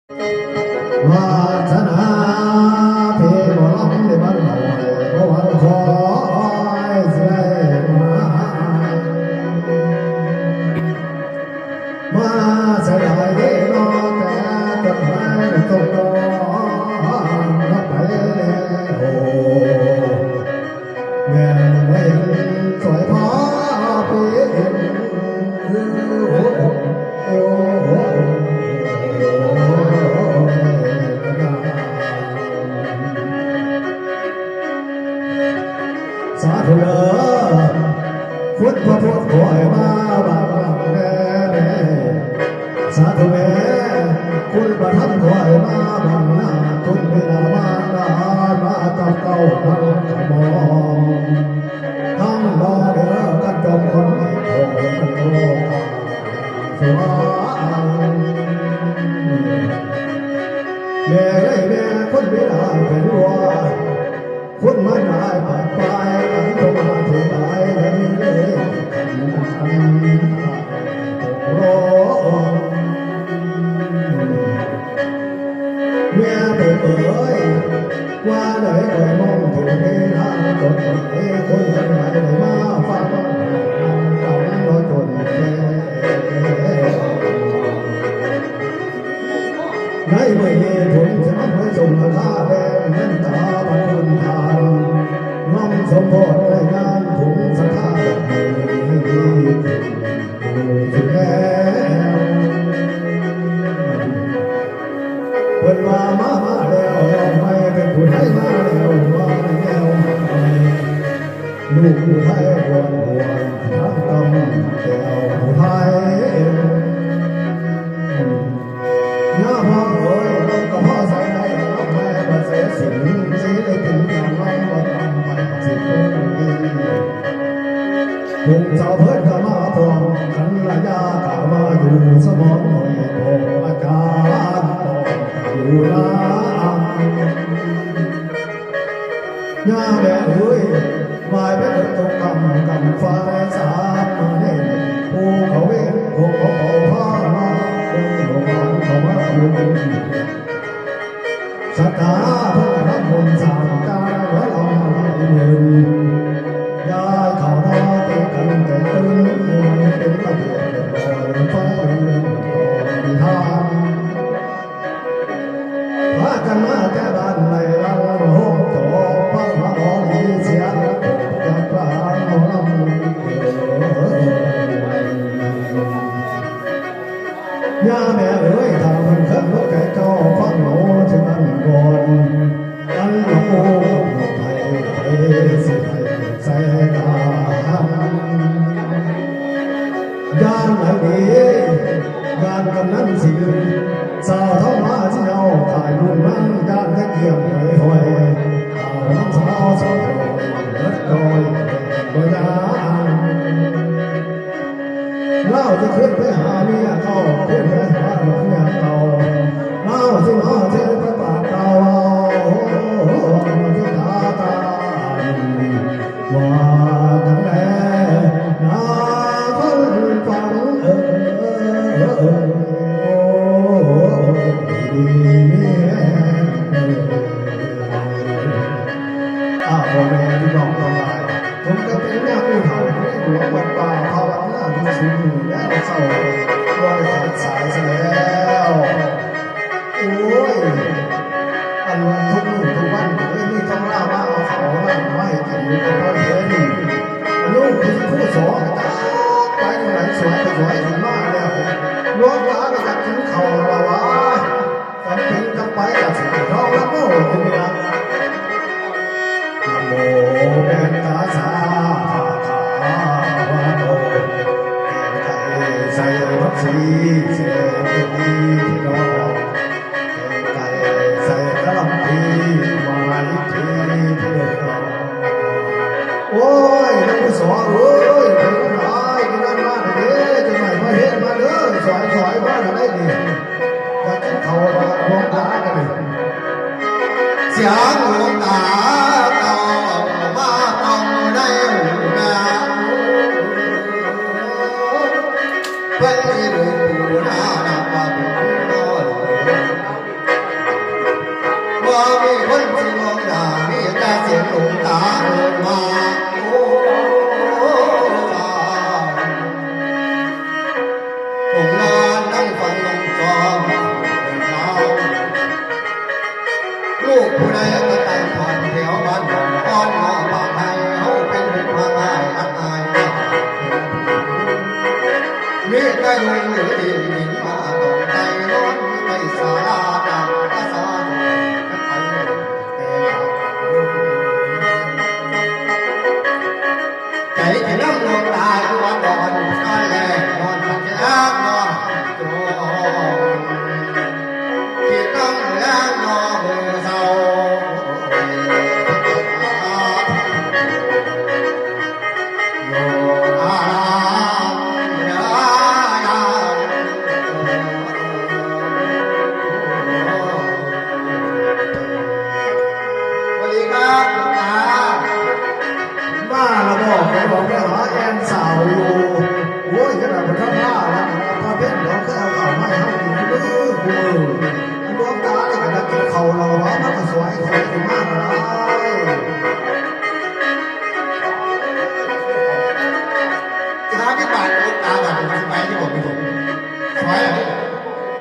วาสนาเพบอลำในบ้านหน่อยเพราะวันคอยเสียมาเสียดายเด้อนอแต่ต้นไม้ตกนอนรับไปแล้วแม่ไม่เห็นสวยพอเปลี่ยนโอ้โอ้โอ้สาธุเด้อพุทธพระพุทธคอยมาบางหลังแม่แม่สาธุแม่คุณประทับคอยมาบางหน้าคุณเวลามาดามากับเก้าทั้งกระมองทั้งรอเด้อกันจงคนไม่โผล่มันโลกสวรรค์แม่เอ้ยแม่คนเวลาเป็นวัวคุณมันหายผ่านไปกันจงมาถึงไหนแล้วนี่เลยขันโรแม่เป็นเอ๋ยว่าได้คอยมองถึงในทางจนไหนคนทั้งหลายได้มาฟังกันน้อยจนในเมื่อเย็นผมจะนำไปส่งราคาแดงเงินตาบังคุณทานน้องสมบูรณ์ในงานผมสักข้าให้ดีสุดแล้วเปิดมาแล้วเราไม่เป็นผู้ไทยมาแล้วมาแล้วลูกผู้ไทยหวนทั้งตำแก้วผู้ไทยน้าพ่อเอ๋ยรถก็พ่อใส่ได้รับแม่บัดเสียสิ่งสีได้ถึงอย่างน้องบัดทำไปสิบคนภูมิเจ้าเพิ่นก็มาพร้อมกันระยะกล่าวมาอยู่สมองหน่อยโตอาจารย์อยู่นะย่าแม่เอ๋ยวายแม่ตกกำฟ้าสามมาเด่นภูเขาเวนภูเขาเป่าผ้ามาภูเขาเขามาอยู่สัทธาเพื่อรับบุญสร้างการและลองให้เงินยายเขานอเตกันแต่ตื่นเป็นระเบียบเรียบร้อยฟ้าเรือนต่อทางพากันมาแก้บ้านในรังโหโตพังมาหอลีเสียจากกลางหอลำย่าแม่เอ๋ยทำมันขึ้นรถแก่เจ้าฟังโน้ถึงอันก่อนอันโน้ไปสิให้ใส่ตาย่านไหนดีย่านกำนันสิสาวท้องมาที่เอาถ่ายบุญนั้นย่านตะเกียบไปหอยเอาน้ำสาวสาวเลิศโดยบ่ยานเล่าจะขึ้นไปหาเมียเขาขึ้นไปหาเมียเขาเล่าสิมาเจ้าพระบาทเราที่ตาตาว่าจังแลนาคนฟังดีนี่พ่อแม่พี่น้องทั้งหลายผมก็เป็นแม่ผู้เฒ่าที่หลวงวัดป่าภาวนาที่สูงแล้วเศร้าว่าได้ขาดสายซะแล้วโอ้ยอันทุกมื้อทุกวันเลยมีตำราว่าเอาเขานั่นไม่กินก็เพราะเห็นลูกคือผู้สอนตาไปไหนสวยก็สวยถึงมาแล้วหลวงตาก็จะกินเขาว่าจำเป็นจำไปกับสิ่งที่เราละโม่ที่นี่นะโมเป็นตาสาธาวาโตเก่งไก่ใส่พักสีเสียดีที่รอเก่งไก่ใส่กระลำปีมาอีกทีที่รอโอ้ยนักผู้สอนเอ้ยเป็นอะไรกินนั่นมาเด้จะไหนมาเห็นมาเด้อสอยมาได้ดิอยากกินเขามาลงตากันดิเสียงลงตาไปดูนานาบุญน้อย คู่มือมันดวงตาเนี่ยก็จะกินเขาเราว่ามันก็สวยสวยขึ้นมากแล้ว